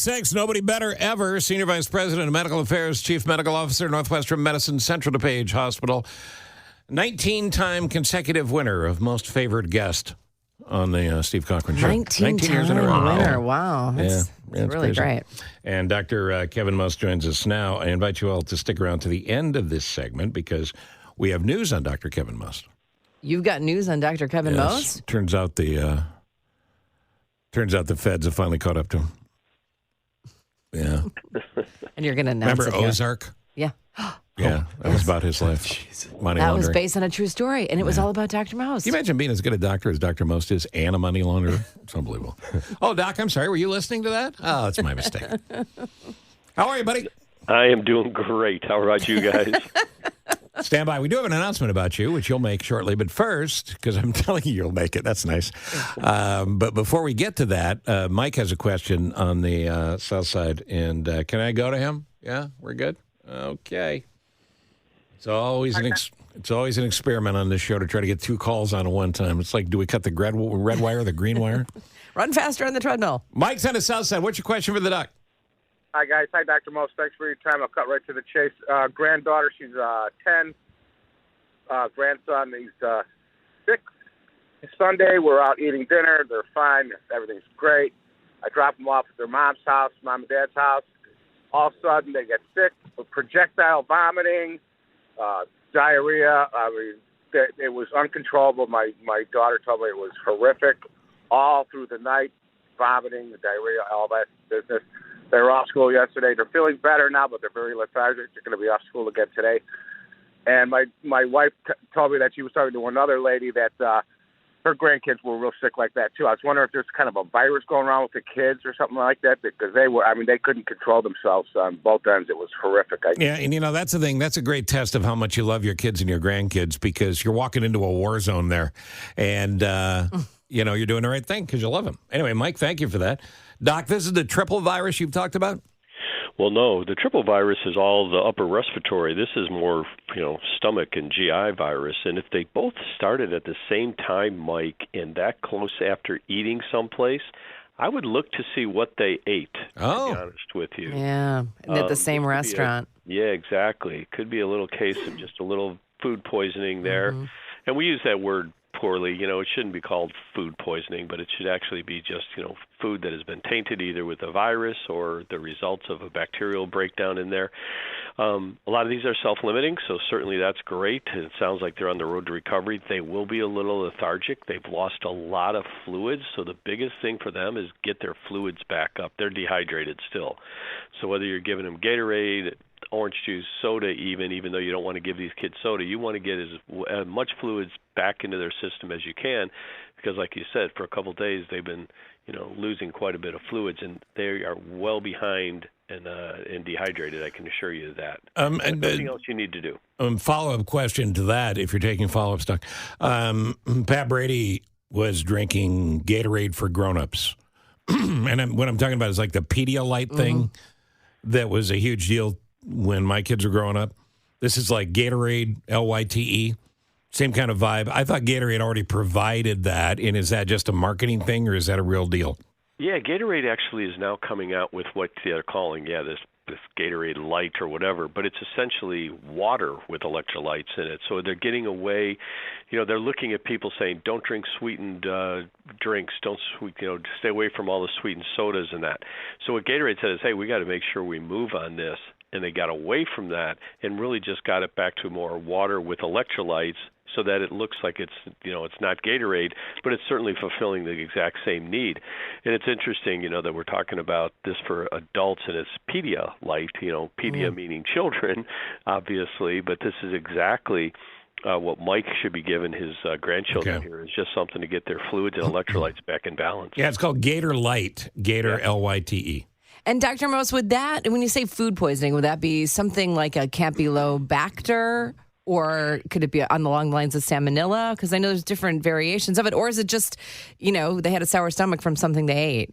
888-6, nobody better ever. Senior Vice President of Medical Affairs, Chief Medical Officer, Northwestern Medicine, Central DuPage Hospital. 19-time consecutive winner of Most Favored Guest on the Steve Cochran Show. 19 years in a row. winner. Wow. That's it's really crazy. great. And Dr. Kevin Most joins us now. I invite you all to stick around to the end of this segment because we have news on Dr. Kevin Most. You've got news on Dr. Kevin Most? Turns out the feds have finally caught up to him. Yeah. And you're going to announce Remember Ozark? Yeah. Yeah, that was about his life. Money That laundering. was based on a true story, and it was all about Dr. Most. Can you imagine being as good a doctor as Dr. Most is and a money launderer? It's unbelievable. Oh, Doc, I'm sorry. Were you listening to that? Oh, that's my mistake. How are you, buddy? I am doing great. How about you guys? Stand by. We do have an announcement about you, which you'll make shortly. But first, because I'm telling you you'll make it. That's nice. But before we get to that, Mike has a question on the south side. And can I go to him? Yeah, we're good? Okay. It's always an experiment on this show to try to get two calls on at one time. It's like, do we cut the red wire or the green wire? Run faster on the treadmill. Mike's on the south side. What's your question for the doc? Hi, guys. Hi, Dr. Most. Thanks for your time. I'll cut right to the chase. Granddaughter, she's 10. Grandson, he's 6. Sunday, we're out eating dinner. They're fine. Everything's great. I drop them off at their mom's house, mom and dad's house. All of a sudden, they get sick with projectile vomiting, diarrhea. I mean, it was uncontrollable. My daughter told me it was horrific all through the night, vomiting, the diarrhea, all that business. They were off school yesterday. They're feeling better now, but they're very lethargic. They're going to be off school again today. And my wife told me that she was talking to another lady that her grandkids were real sick like that, too. I was wondering if there's kind of a virus going around with the kids or something like that, because they couldn't control themselves on both ends. It was horrific. Yeah, and, that's the thing. That's a great test of how much you love your kids and your grandkids, because you're walking into a war zone there. And, you're doing the right thing because you love them. Anyway, Mike, thank you for that. Doc, this is the triple virus you've talked about? Well, no, the triple virus is all the upper respiratory. This is more, stomach and GI virus. And if they both started at the same time, Mike, and that close after eating someplace, I would look to see what they ate, to be honest with you. Yeah, and at the same restaurant. Yeah, exactly. It could be a little case of just a little food poisoning there. Mm-hmm. And we use that word poorly. It shouldn't be called food poisoning, but it should actually be just, food that has been tainted either with a virus or the results of a bacterial breakdown in there. A lot of these are self-limiting, so certainly that's great. It sounds like they're on the road to recovery. They will be a little lethargic. They've lost a lot of fluids, so the biggest thing for them is get their fluids back up. They're dehydrated still. So whether you're giving them Gatorade, orange juice, soda even though you don't want to give these kids soda, you want to get as much fluids back into their system as you can, because like you said, for a couple of days they've been losing quite a bit of fluids, and they are well behind and dehydrated. I can assure you that. And nothing else you need to do. Follow-up question to that, if you're taking follow-up stock. Pat Brady was drinking Gatorade for grown-ups. And what I'm talking about is like the Pedialyte thing that was a huge deal when my kids were growing up. This is like Gatorade, Lyte. Same kind of vibe. I thought Gatorade already provided that, and is that just a marketing thing, or is that a real deal? Yeah, Gatorade actually is now coming out with what they're calling, this Gatorade Light or whatever, but it's essentially water with electrolytes in it. So they're getting away, they're looking at people saying, don't drink sweetened drinks, stay away from all the sweetened sodas and that. So what Gatorade said is, hey, we got to make sure we move on this. And they got away from that and really just got it back to more water with electrolytes, so that it looks like it's not Gatorade, but it's certainly fulfilling the exact same need. And it's interesting, that we're talking about this for adults, and it's Pedialyte, pedia meaning children, obviously, but this is exactly what Mike should be giving his grandchildren here, is just something to get their fluids and electrolytes back in balance. Yeah, it's called Gator Light, Gator, Lyte. And Dr. Most, would that, when you say food poisoning, would that be something like a Campylobacter, or could it be along the lines of Salmonella? Because I know there's different variations of it. Or is it just, they had a sour stomach from something they ate?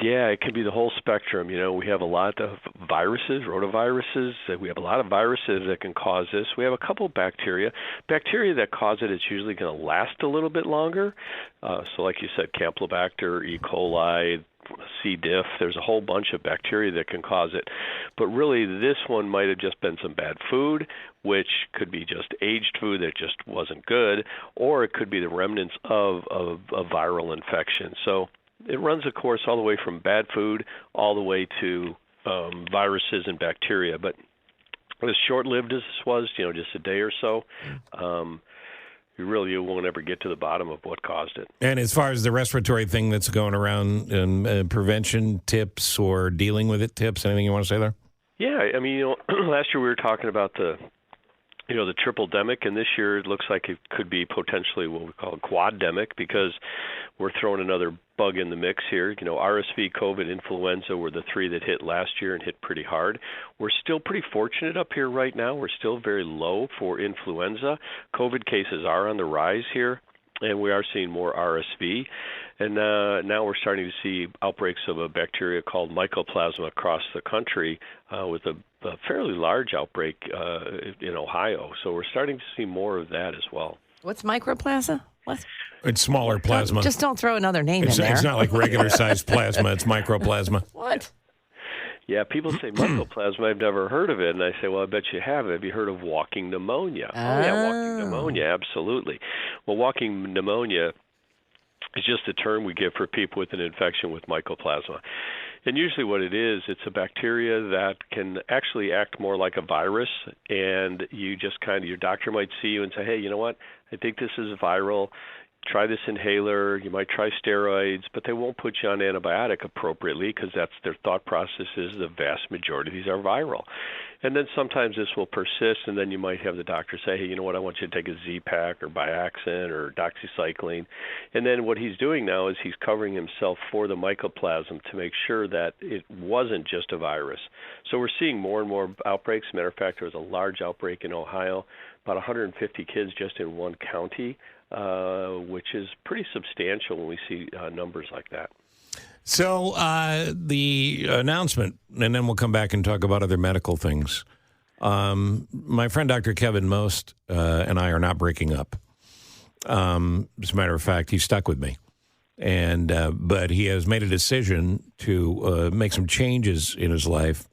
Yeah, it can be the whole spectrum. We have a lot of viruses, rotaviruses. We have a lot of viruses that can cause this. We have a couple of bacteria. Bacteria that cause it, it's usually going to last a little bit longer. So like you said, Campylobacter, E. coli, C. diff, there's a whole bunch of bacteria that can cause it. But really, this one might have just been some bad food, which could be just aged food that just wasn't good, or it could be the remnants of a viral infection. So it runs a course all the way from bad food all the way to viruses and bacteria. But as short-lived as this was, just a day or so, you won't ever get to the bottom of what caused it. And as far as the respiratory thing that's going around, prevention tips or dealing with it tips, anything you want to say there? Yeah, last year we were talking about the triple-demic, and this year it looks like it could be potentially what we call a quad-demic because we're throwing another bug in the mix here. RSV, COVID, influenza were the three that hit last year and hit pretty hard. We're still pretty fortunate up here right now. We're still very low for influenza. COVID cases are on the rise here, and we are seeing more RSV. And now we're starting to see outbreaks of a bacteria called mycoplasma across the country with a fairly large outbreak in Ohio. So we're starting to see more of that as well. What's mycoplasma? What? It's smaller plasma. Just don't throw another name in there. It's not like regular-sized plasma. It's mycoplasma. What? Yeah, people say mycoplasma. I've never heard of it. And I say, well, I bet you have. Have you heard of walking pneumonia? Oh, yeah, walking pneumonia, absolutely. Well, walking pneumonia is just a term we give for people with an infection with mycoplasma. And usually what it is, it's a bacteria that can actually act more like a virus, and you just your doctor might see you and say, hey, you know what, I think this is viral. Try this inhaler. You might try steroids, but they won't put you on antibiotic appropriately because that's their thought process is the vast majority of these are viral. And then sometimes this will persist, and then you might have the doctor say, hey, you know what, I want you to take a Z-Pak or Biaxin or doxycycline. And then what he's doing now is he's covering himself for the mycoplasma to make sure that it wasn't just a virus. So we're seeing more and more outbreaks. Matter of fact, there was a large outbreak in Ohio, about 150 kids just in one county, which is pretty substantial when we see numbers like that. So the announcement, and then we'll come back and talk about other medical things. My friend Dr. Kevin Most and I are not breaking up. As a matter of fact, he's stuck with me. But he has made a decision to make some changes in his life,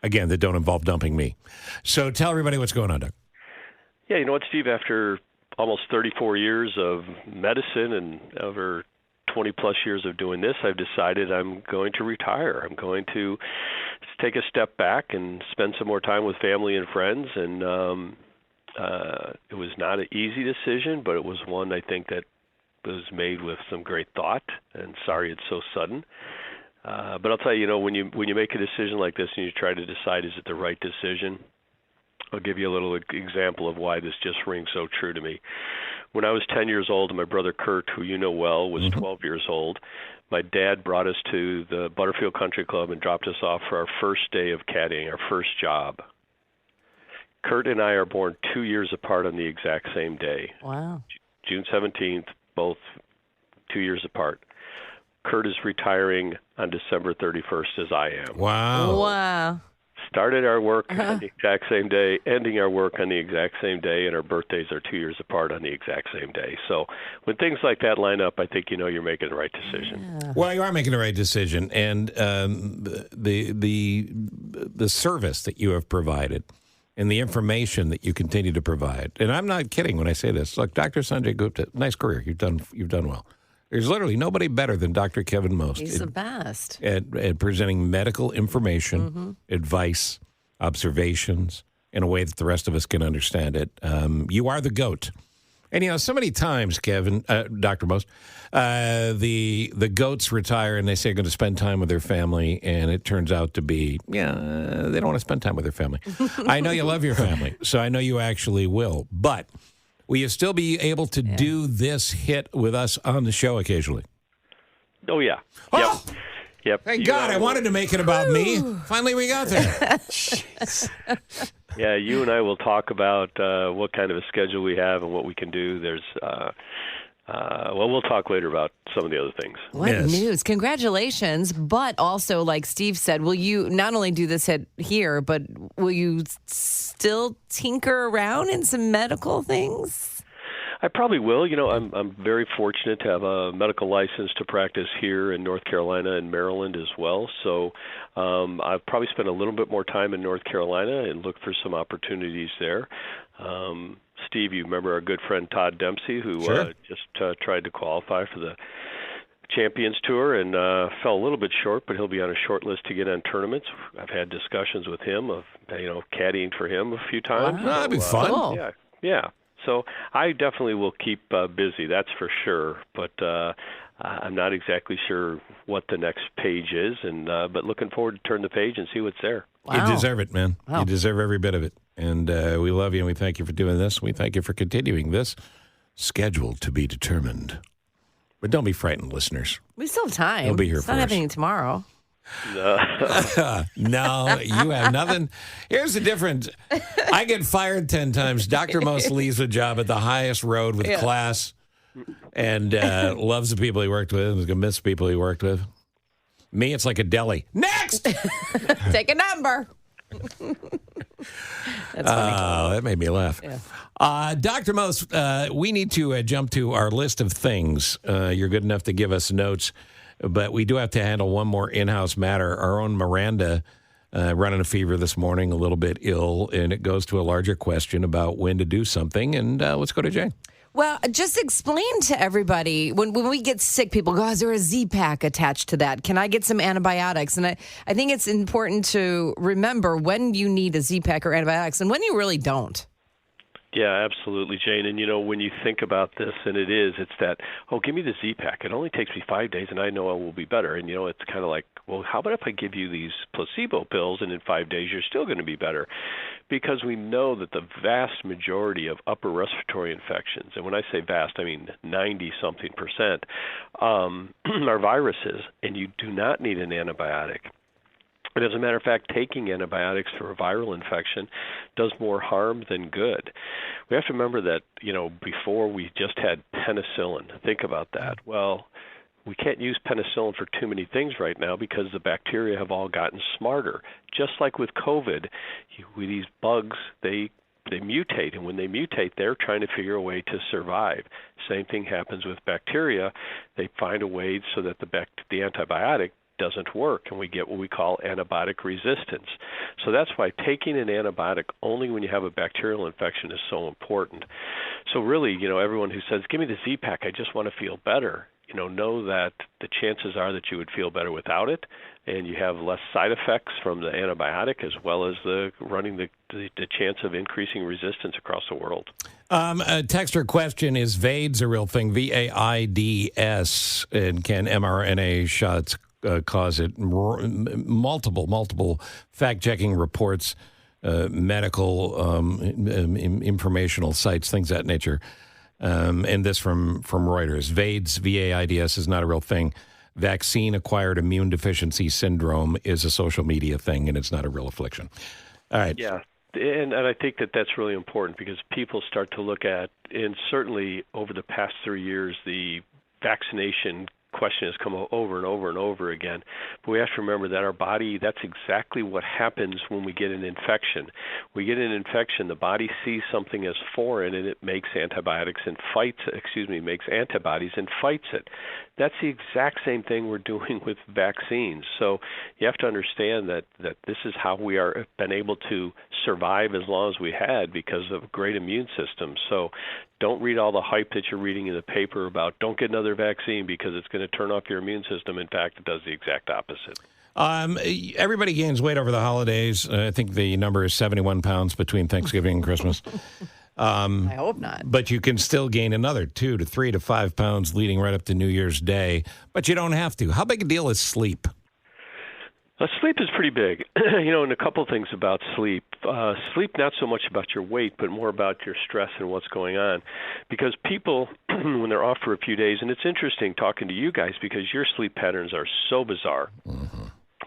again, that don't involve dumping me. So tell everybody what's going on, Doc. Yeah, you know what, Steve, after almost 34 years of medicine and over 20-plus years of doing this, I've decided I'm going to retire. I'm going to take a step back and spend some more time with family and friends. And it was not an easy decision, but it was one I think that was made with some great thought. And sorry it's so sudden. But I'll tell you, when you make a decision like this and you try to decide is it the right decision, I'll give you a little example of why this just rings so true to me. When I was 10 years old, and my brother Kurt, who you know well, was 12 years old, my dad brought us to the Butterfield Country Club and dropped us off for our first day of caddying, our first job. Kurt and I are born 2 years apart on the exact same day. Wow. June 17th, both 2 years apart. Kurt is retiring on December 31st as I am. Wow. Wow. Started our work on the exact same day, ending our work on the exact same day, and our birthdays are 2 years apart on the exact same day. So when things like that line up, I think you're making the right decision. Yeah. Well, you are making the right decision, and the service that you have provided and the information that you continue to provide, and I'm not kidding when I say this. Look, Dr. Sanjay Gupta, nice career. You've done well. There's literally nobody better than Dr. Kevin Most. He's the best. At presenting medical information, advice, observations, in a way that the rest of us can understand it. You are the GOAT. And, so many times, Kevin, Dr. Most, the GOATs retire and they say they're going to spend time with their family, and it turns out to be, they don't want to spend time with their family. I know you love your family, so I know you actually will. But will you still be able to do this hit with us on the show occasionally? Oh, yeah. Oh! Yep. Thank God. I wanted to make it about me. Finally, we got there. Yeah, you and I will talk about what kind of a schedule we have and what we can do. There's well, we'll talk later about some of the other things. What Yes. news? Congratulations. But also, like Steve said, will you not only do this here, but will you still tinker around in some medical things? I probably will. You know, I'm very fortunate to have a medical license to practice here in North Carolina and Maryland as well. So I've probably spent a little bit more time in North Carolina and look for some opportunities there. Steve, you remember our good friend Todd Dempsey, who Sure. just tried to qualify for the Champions Tour and fell a little bit short, but he'll be on a short list to get on tournaments. I've had discussions with him of, caddying for him a few times. Wow. That'd be fun. Cool. Yeah. So I definitely will keep busy, that's for sure. But I'm not exactly sure what the next page is, but looking forward to turn the page and see what's there. Wow. You deserve it, man. Wow. You deserve every bit of it. And we love you, and we thank you for doing this. We thank you for continuing this. Scheduled to be determined. But don't be frightened, listeners. We still have time. You'll be here it's for not us. happening tomorrow. No, you have nothing. Here's the difference. I get fired 10 times. Dr. Most leaves a job at the highest road with class and loves the people he worked with and is going to miss people he worked with. Me, it's like a deli. Next! Take a number. That's funny. Oh, that made me laugh. Yeah. Dr. Most, we need to jump to our list of things. You're good enough to give us notes, but we do have to handle one more in-house matter. Our own Miranda running a fever this morning, a little bit ill, and it goes to a larger question about when to do something. And let's go to Jane. Well, just explain to everybody, when we get sick, people go, is there a Z-Pack attached to that? Can I get some antibiotics? And I think it's important to remember when you need a Z-Pack or antibiotics and when you really don't. Yeah, absolutely, Jane. And, when you think about this, and it's that, give me the Z-Pack. It only takes me 5 days, and I know I will be better. And, it's kind of like, well, how about if I give you these placebo pills, and in 5 days you're still going to be better? Because we know that the vast majority of upper respiratory infections, and when I say vast, I mean 90-something%, are viruses, and you do not need an antibiotic. And as a matter of fact, taking antibiotics for a viral infection does more harm than good. We have to remember that, before we just had penicillin. Think about that. Well, we can't use penicillin for too many things right now because the bacteria have all gotten smarter. Just like with COVID, with these bugs, they mutate, and when they mutate, they're trying to figure a way to survive. Same thing happens with bacteria. They find a way so that the antibiotic doesn't work, and we get what we call antibiotic resistance. So that's why taking an antibiotic only when you have a bacterial infection is so important. So really, everyone who says, give me the Z-Pack, I just want to feel better, know that the chances are that you would feel better without it, and you have less side effects from the antibiotic, as well as running the chance of increasing resistance across the world. A texter question, is VAIDS a real thing? VAIDS, and can mRNA shots cause it? Multiple fact-checking reports, medical informational sites, things of that nature. And this from Reuters. VAIDS, VAIDS, is not a real thing. Vaccine-acquired immune deficiency syndrome is a social media thing, and it's not a real affliction. All right. Yeah. And I think that's really important because people start to look at, and certainly over the past 3 years, the vaccination question has come over and over and over again. But we have to remember that our body, that's exactly what happens when we get an infection. We get an infection, the body sees something as foreign, and it makes antibiotics and makes antibodies and fights it. That's the exact same thing we're doing with vaccines. So you have to understand that this is how we have been able to survive as long as we had because of a great immune system. So don't read all the hype that you're reading in the paper about don't get another vaccine because it's going to turn off your immune system. In fact, it does the exact opposite. Everybody gains weight over the holidays. I think the number is 71 pounds between Thanksgiving and Christmas. I hope not. But you can still gain another 2 to 3 to 5 pounds leading right up to New Year's Day. But you don't have to. How big a deal is sleep? Sleep is pretty big, and a couple of things about sleep. Sleep not so much about your weight, but more about your stress and what's going on. Because people, when they're off for a few days, and it's interesting talking to you guys because your sleep patterns are so bizarre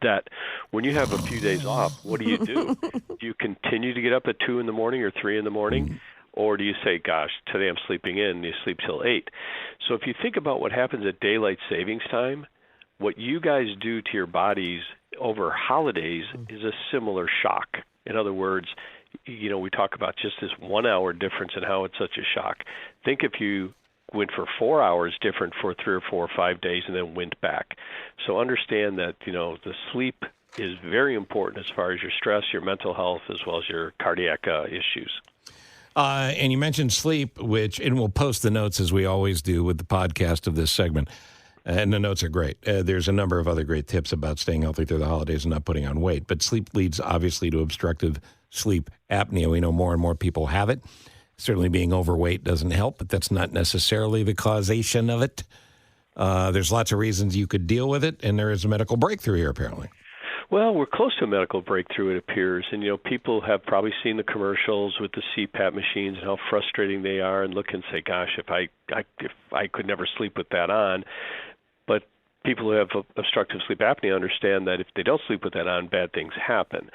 that when you have a few days off, what do? Do you continue to get up at 2 in the morning or 3 in the morning? Or do you say, gosh, today I'm sleeping in, and you sleep till 8? So if you think about what happens at daylight savings time, what you guys do to your bodies over holidays is a similar shock. In other words, we talk about just this 1 hour difference and how it's such a shock. Think if you went for 4 hours different for 3 or 4 or 5 days and then went back. So understand that, the sleep is very important as far as your stress, your mental health, as well as your cardiac issues. And you mentioned sleep, and we'll post the notes as we always do with the podcast of this segment. And the notes are great. There's a number of other great tips about staying healthy through the holidays and not putting on weight. But sleep leads, obviously, to obstructive sleep apnea. We know more and more people have it. Certainly being overweight doesn't help, but that's not necessarily the causation of it. There's lots of reasons you could deal with it, and there is a medical breakthrough here, apparently. Well, we're close to a medical breakthrough, it appears. And, people have probably seen the commercials with the CPAP machines and how frustrating they are and look and say, gosh, if I could never sleep with that on. But people who have obstructive sleep apnea understand that if they don't sleep with that on, bad things happen.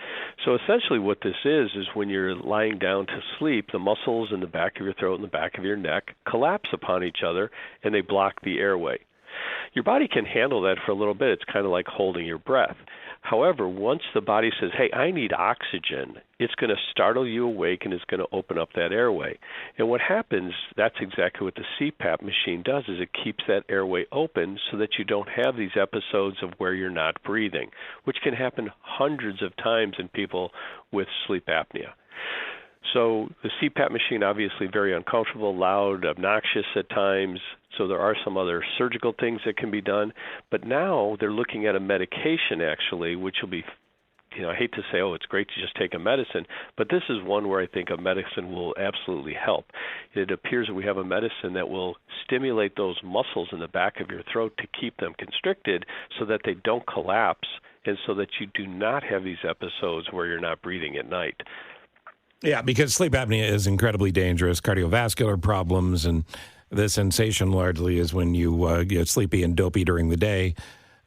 So essentially what this is when you're lying down to sleep, the muscles in the back of your throat and the back of your neck collapse upon each other, and they block the airway. Your body can handle that for a little bit. It's kind of like holding your breath. However, once the body says, hey, I need oxygen, it's going to startle you awake and it's going to open up that airway. And what happens, that's exactly what the CPAP machine does, is it keeps that airway open so that you don't have these episodes of where you're not breathing, which can happen hundreds of times in people with sleep apnea. So the CPAP machine, obviously very uncomfortable, loud, obnoxious at times. So there are some other surgical things that can be done. But now they're looking at a medication, actually, which will be, I hate to say, it's great to just take a medicine, but this is one where I think a medicine will absolutely help. It appears that we have a medicine that will stimulate those muscles in the back of your throat to keep them constricted so that they don't collapse and so that you do not have these episodes where you're not breathing at night. Yeah, because sleep apnea is incredibly dangerous, cardiovascular problems, and the sensation largely is when you get sleepy and dopey during the day.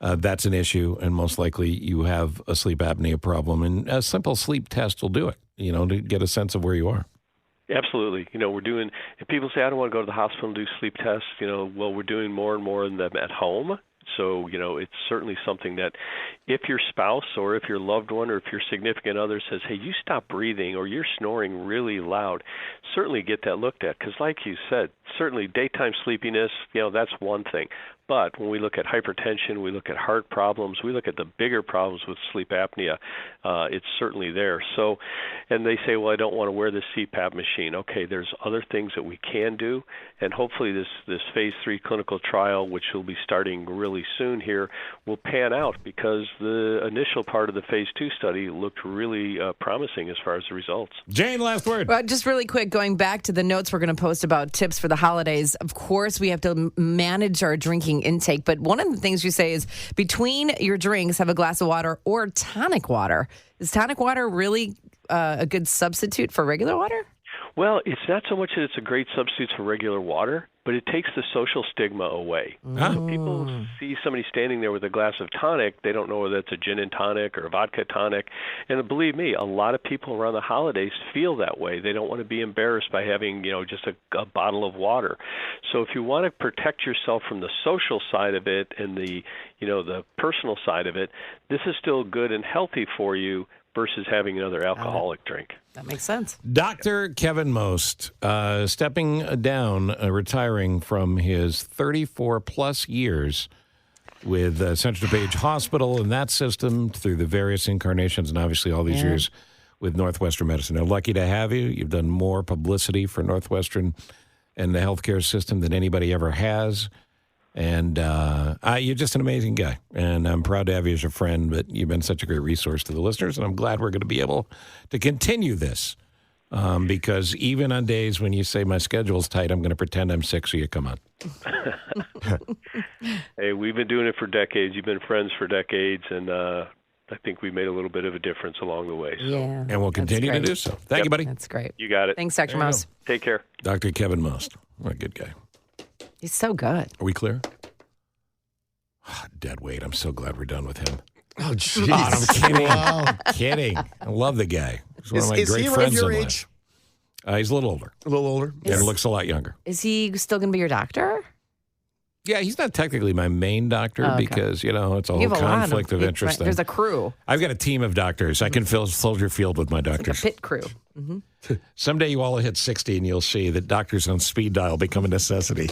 That's an issue, and most likely you have a sleep apnea problem. And a simple sleep test will do it, to get a sense of where you are. Absolutely. We're doing, if people say, I don't want to go to the hospital and do sleep tests, well, we're doing more and more of them at home. So, it's certainly something that if your spouse or if your loved one or if your significant other says, hey, you stop breathing or you're snoring really loud, certainly get that looked at. Because like you said, certainly daytime sleepiness, that's one thing. But when we look at hypertension, we look at heart problems, we look at the bigger problems with sleep apnea, it's certainly there. So, and they say, well, I don't want to wear this CPAP machine. Okay, there's other things that we can do, and hopefully this phase 3 clinical trial, which will be starting really soon here, will pan out because the initial part of the phase 2 study looked really promising as far as the results. Jane, last word. Well, just really quick, going back to the notes we're going to post about tips for the holidays. Of course, we have to manage our drinking intake, but one of the things you say is between your drinks, have a glass of water or tonic water. Is tonic water really a good substitute for regular water? Well, it's not so much that it's a great substitute for regular water, but it takes the social stigma away. So people see somebody standing there with a glass of tonic, they don't know whether it's a gin and tonic or a vodka tonic. And believe me, a lot of people around the holidays feel that way. They don't want to be embarrassed by having, just a bottle of water. So if you want to protect yourself from the social side of it and the personal side of it, this is still good and healthy for you versus having another alcoholic drink. That makes sense. Dr. Kevin Most, stepping down, retiring from his 34-plus years with Central DuPage Hospital and that system through the various incarnations and obviously all these years with Northwestern Medicine. They're lucky to have you. You've done more publicity for Northwestern and the healthcare system than anybody ever has. And you're just an amazing guy, and I'm proud to have you as a friend, but you've been such a great resource to the listeners, and I'm glad we're going to be able to continue this because even on days when you say my schedule's tight, I'm going to pretend I'm sick so you come on. Hey, we've been doing it for decades. You've been friends for decades, and I think we made a little bit of a difference along the way. So. Yeah, and we'll continue to do so. Thank you, buddy. That's great. You got it. Thanks, Dr. Most. Take care. Dr. Kevin Most. What a good guy. He's so good. Are we clear? Dead weight. I'm so glad we're done with him. Oh, jeez. I'm kidding. Wow. Kidding. I love the guy. He's one of my great friends in life. He's a little older. A little older. And looks a lot younger. Is he still going to be your doctor? Yeah, he's not technically my main doctor because, it's a whole conflict of interest thing. There's a crew. I've got a team of doctors. I can fill Soldier Field with my doctors. Like a pit crew. Someday you all hit 60 and you'll see that doctors on speed dial become a necessity.